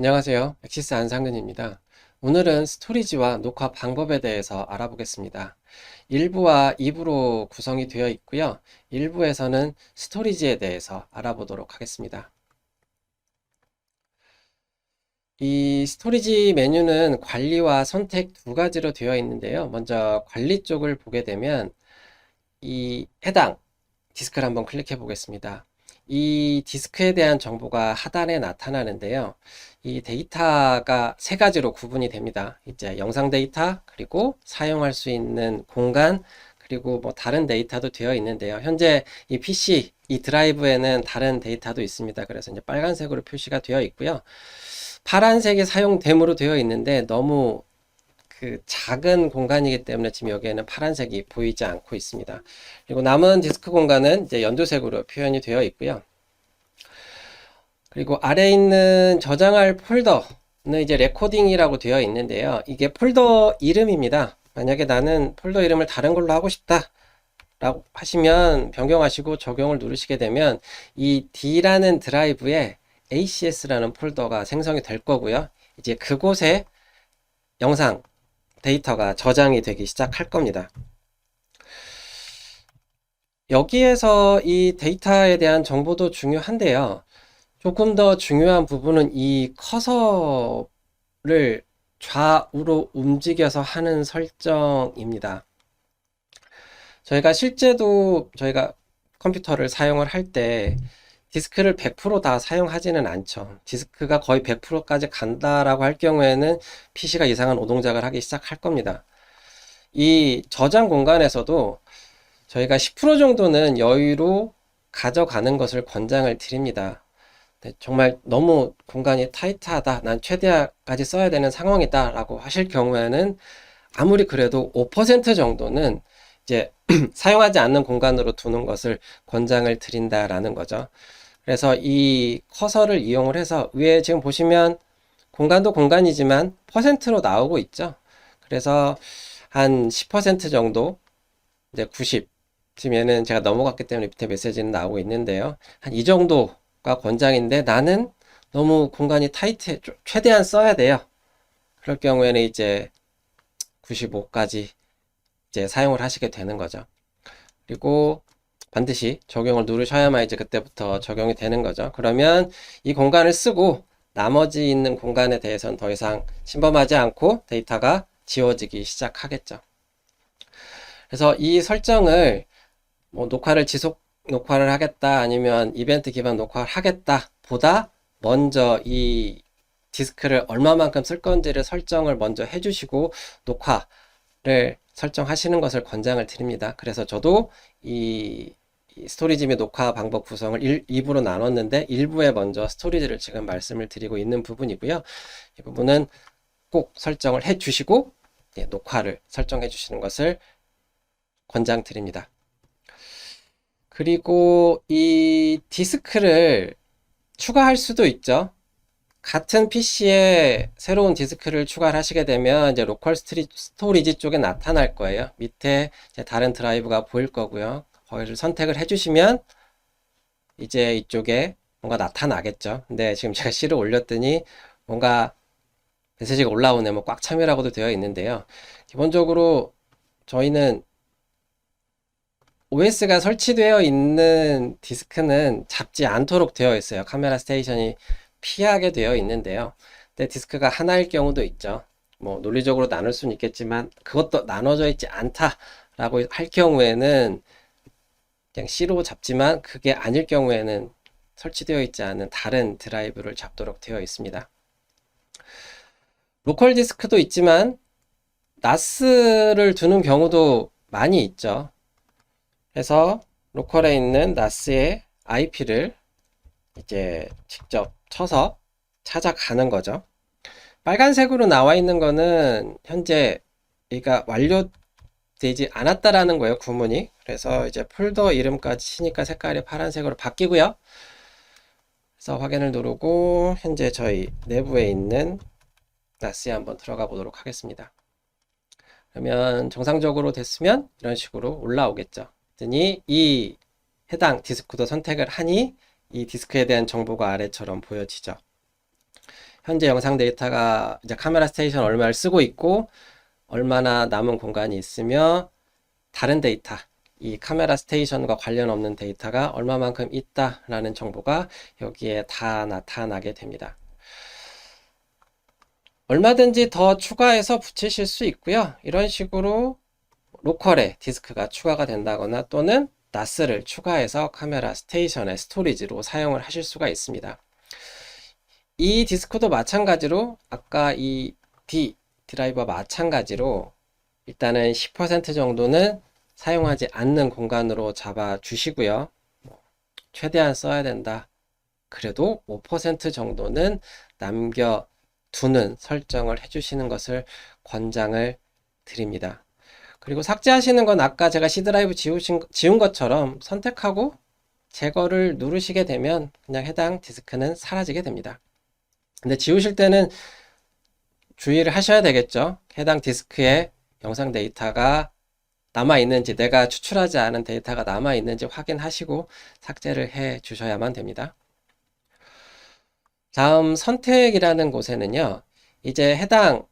안녕하세요. 엑시스 안상근입니다. 오늘은 스토리지와 녹화 방법에 대해서 알아보겠습니다. 1부와 2부로 구성이 되어 있고요. 1부에서는 스토리지에 대해서 알아보도록 하겠습니다. 이 스토리지 메뉴는 관리와 선택 두 가지로 되어 있는데요. 먼저 관리 쪽을 보게 되면 이 해당 디스크를 한번 클릭해 보겠습니다. 이 디스크에 대한 정보가 하단에 나타나는데요. 이 데이터가 세 가지로 구분이 됩니다. 이제 영상 데이터, 그리고 사용할 수 있는 공간, 그리고 뭐 다른 데이터도 되어 있는데요. 현재 이 PC, 이 드라이브에는 다른 데이터도 있습니다. 그래서 이제 빨간색으로 표시가 되어 있고요. 파란색이 사용됨으로 되어 있는데 너무 그 작은 공간이기 때문에 지금 여기에는 파란색이 보이지 않고 있습니다. 그리고 남은 디스크 공간은 이제 연두색으로 표현이 되어 있고요. 그리고 아래에 있는 저장할 폴더는 이제 레코딩이라고 되어 있는데요. 이게 폴더 이름입니다. 만약에 나는 폴더 이름을 다른 걸로 하고 싶다 라고 하시면 변경하시고 적용을 누르시게 되면 이 D라는 드라이브에 ACS라는 폴더가 생성이 될 거고요. 이제 그곳에 영상 데이터가 저장이 되기 시작할 겁니다. 여기에서 이 데이터에 대한 정보도 중요한데요. 조금 더 중요한 부분은 이 커서를 좌우로 움직여서 하는 설정입니다. 저희가 컴퓨터를 사용을 할 때 디스크를 100%다 사용하지는 않죠. 디스크가 거의 100%까지 간다라고 할 경우에는 PC가 이상한 노동작을 하기 시작할 겁니다. 이 저장 공간에서도 저희가 10% 정도는 여유로 가져가는 것을 권장을 드립니다. 네, 정말 너무 공간이 타이트하다, 난 최대한까지 써야 되는 상황이다 라고 하실 경우에는 아무리 그래도 5% 정도는 이제 사용하지 않는 공간으로 두는 것을 권장을 드린다라는 거죠. 그래서 이 커서를 이용을 해서 위에 지금 보시면 공간도 공간이지만 퍼센트로 나오고 있죠. 그래서 한 10% 정도, 이제 90, 지금 얘는 제가 넘어갔기 때문에 밑에 메시지는 나오고 있는데요. 한 이 정도가 권장인데 나는 너무 공간이 타이트해, 최대한 써야 돼요. 그럴 경우에는 이제 95까지 이제 사용을 하시게 되는 거죠. 그리고 반드시 적용을 누르셔야만 이제 그때부터 적용이 되는 거죠. 그러면 이 공간을 쓰고 나머지 있는 공간에 대해서는 더 이상 침범하지 않고 데이터가 지워지기 시작하겠죠. 그래서 이 설정을 뭐 녹화를 하겠다 아니면 이벤트 기반 녹화를 하겠다 보다 먼저 이 디스크를 얼마만큼 쓸 건지를 설정을 먼저 해주시고 녹화를 설정하시는 것을 권장을 드립니다. 그래서 저도 이 스토리지 및 녹화 방법 구성을 2부로 나눴는데 1부에 먼저 스토리지를 지금 말씀을 드리고 있는 부분이고요. 이 부분은 꼭 설정을 해 주시고 녹화를 설정해 주시는 것을 권장드립니다. 그리고 이 디스크를 추가할 수도 있죠. 같은 PC에 새로운 디스크를 추가를 하시게 되면 이제 로컬 스토리지 쪽에 나타날 거예요. 밑에 이제 다른 드라이브가 보일 거고요. 거기를 선택을 해주시면 이제 이쪽에 뭔가 나타나겠죠. 근데 지금 제가 C를 올렸더니 뭔가 메시지가 올라오네. 뭐 꽉 참여라고도 되어 있는데요. 기본적으로 저희는 OS가 설치되어 있는 디스크는 잡지 않도록 되어 있어요. 카메라 스테이션이 피하게 되어 있는데요. 근데 디스크가 하나일 경우도 있죠. 뭐 논리적으로 나눌 수는 있겠지만 그것도 나눠져 있지 않다라고 할 경우에는 그냥 C로 잡지만 그게 아닐 경우에는 설치되어 있지 않은 다른 드라이브를 잡도록 되어 있습니다. 로컬 디스크도 있지만 NAS를 두는 경우도 많이 있죠. 그래서 로컬에 있는 NAS의 IP를 이제 직접 쳐서 찾아가는 거죠. 빨간색으로 나와 있는 거는 현재 얘가 완료되지 않았다라는 거예요, 구문이. 그래서 이제 폴더 이름까지 치니까 색깔이 파란색으로 바뀌고요. 그래서 확인을 누르고 현재 저희 내부에 있는 NAS에 한번 들어가 보도록 하겠습니다. 그러면 정상적으로 됐으면 이런 식으로 올라오겠죠. 그랬더니 이 해당 디스크도 선택을 하니 이 디스크에 대한 정보가 아래처럼 보여지죠. 현재 영상 데이터가 이제 카메라 스테이션 얼마를 쓰고 있고 얼마나 남은 공간이 있으며 다른 데이터, 이 카메라 스테이션과 관련 없는 데이터가 얼마만큼 있다라는 정보가 여기에 다 나타나게 됩니다. 얼마든지 더 추가해서 붙이실 수 있고요. 이런 식으로 로컬에 디스크가 추가가 된다거나 또는 NAS를 추가해서 카메라 스테이션의 스토리지로 사용을 하실 수가 있습니다. 이 디스크도 마찬가지로 아까 이 D 드라이버 마찬가지로 일단은 10% 정도는 사용하지 않는 공간으로 잡아 주시고요. 최대한 써야 된다. 그래도 5% 정도는 남겨두는 설정을 해주시는 것을 권장을 드립니다. 그리고 삭제하시는 건 아까 제가 C 드라이브 지운 것처럼 선택하고 제거를 누르시게 되면 그냥 해당 디스크는 사라지게 됩니다. 근데 지우실 때는 주의를 하셔야 되겠죠. 해당 디스크에 영상 데이터가 남아있는지, 내가 추출하지 않은 데이터가 남아있는지 확인하시고 삭제를 해 주셔야만 됩니다. 다음 선택이라는 곳에는요, 이제 해당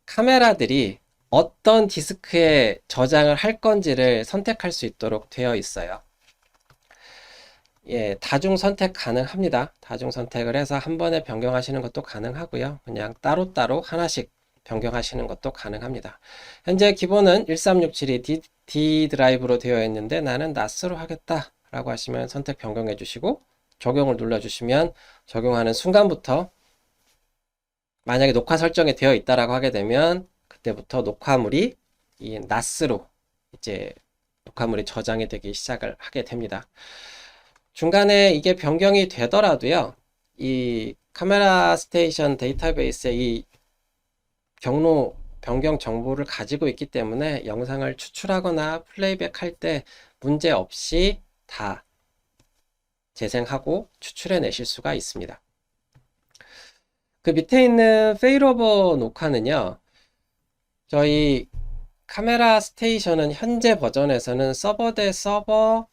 카메라들이 어떤 디스크에 저장을 할 건지를 선택할 수 있도록 되어 있어요. 예, 다중 선택 가능합니다. 다중 선택을 해서 한 번에 변경하시는 것도 가능하고요. 그냥 따로따로 하나씩 변경하시는 것도 가능합니다. 현재 기본은 1367이 D 드라이브로 되어 있는데 나는 NAS로 하겠다 라고 하시면 선택 변경해 주시고 적용을 눌러 주시면 적용하는 순간부터 만약에 녹화 설정이 되어 있다라고 하게 되면 그때부터 녹화물이 이 NAS로 이제 녹화물이 저장이 되기 시작을 하게 됩니다. 중간에 이게 변경이 되더라도요, 이 카메라 스테이션 데이터베이스에 이 경로 변경 정보를 가지고 있기 때문에 영상을 추출하거나 플레이백 할 때 문제 없이 다 재생하고 추출해 내실 수가 있습니다. 그 밑에 있는 페일오버 녹화는요, 저희 카메라 스테이션은 현재 버전에서는 서버 대 서버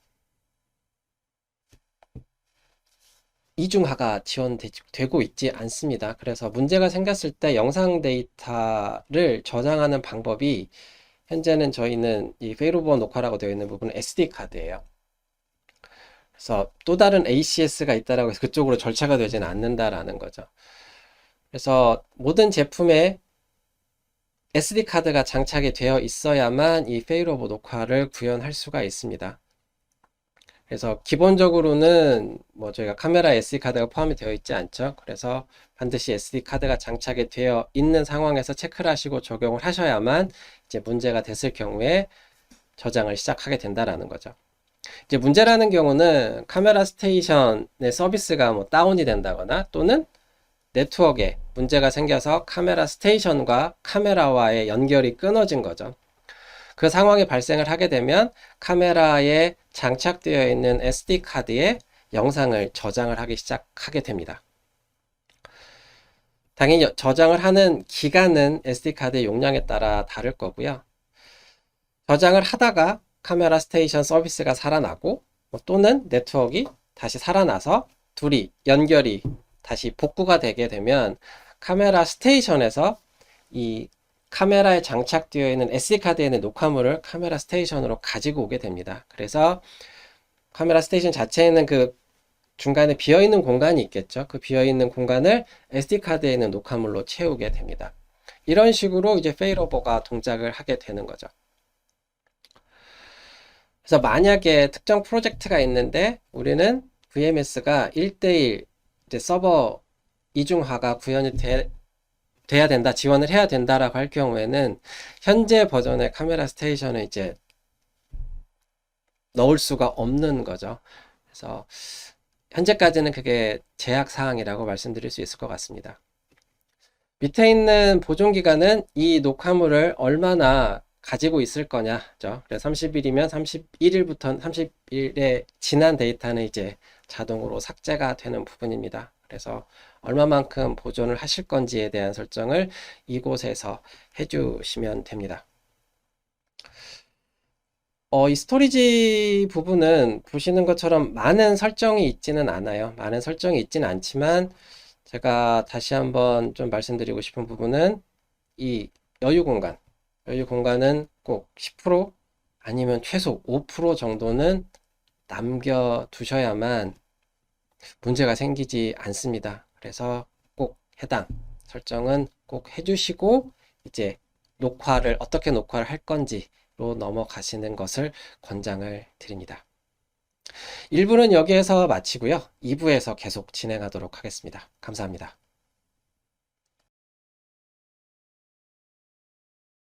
이중화가 지원되고 있지 않습니다. 그래서 문제가 생겼을 때 영상 데이터를 저장하는 방법이 현재는 저희는 이 페일오버 녹화라고 되어 있는 부분은 SD카드예요. 그래서 또 다른 ACS가 있다라고 해서 그쪽으로 절차가 되지는 않는다라는 거죠. 그래서 모든 제품에 SD카드가 장착이 되어 있어야만 이 페일오버 녹화를 구현할 수가 있습니다. 그래서 기본적으로는 뭐 저희가 카메라 SD카드가 포함이 되어 있지 않죠. 그래서 반드시 SD카드가 장착이 되어 있는 상황에서 체크를 하시고 적용을 하셔야만 이제 문제가 됐을 경우에 저장을 시작하게 된다라는 거죠. 이제 문제라는 경우는 카메라 스테이션의 서비스가 뭐 다운이 된다거나 또는 네트워크에 문제가 생겨서 카메라 스테이션과 카메라와의 연결이 끊어진 거죠. 그 상황이 발생을 하게 되면 카메라에 장착되어 있는 SD카드에 영상을 저장을 하기 시작하게 됩니다. 당연히 저장을 하는 기간은 SD카드의 용량에 따라 다를 거고요. 저장을 하다가 카메라 스테이션 서비스가 살아나고 또는 네트워크가 다시 살아나서 둘이 연결이 다시 복구가 되게 되면 카메라 스테이션에서 이 카메라에 장착되어 있는 SD카드에 있는 녹화물을 카메라 스테이션으로 가지고 오게 됩니다. 그래서 카메라 스테이션 자체에는 그 중간에 비어있는 공간이 있겠죠. 그 비어있는 공간을 SD카드에 있는 녹화물로 채우게 됩니다. 이런 식으로 이제 페일오버가 동작을 하게 되는 거죠. 그래서 만약에 특정 프로젝트가 있는데 우리는 VMS가 1대1 이제 서버 이중화가 구현이 돼야 된다, 지원을 해야 된다라고 할 경우에는 현재 버전의 카메라 스테이션을 이제 넣을 수가 없는 거죠. 그래서 현재까지는 그게 제약 사항이라고 말씀드릴 수 있을 것 같습니다. 밑에 있는 보존 기간은 이 녹화물을 얼마나 가지고 있을 거냐죠. 그래서 30일이면 31일부터 30일에 지난 데이터는 이제 자동으로 삭제가 되는 부분입니다. 그래서 얼마만큼 보존을 하실 건지에 대한 설정을 이곳에서 해주시면 됩니다. 이 스토리지 부분은 보시는 것처럼 많은 설정이 있지는 않아요. 많은 설정이 있지는 않지만 제가 다시 한번 좀 말씀드리고 싶은 부분은 이 여유 공간, 여유 공간은 꼭 10% 아니면 최소 5% 정도는 남겨두셔야만 문제가 생기지 않습니다. 그래서 꼭 해당 설정은 꼭 해주시고 이제 어떻게 녹화를 할 건지로 넘어가시는 것을 권장을 드립니다. 1부는 여기에서 마치고요. 2부에서 계속 진행하도록 하겠습니다. 감사합니다.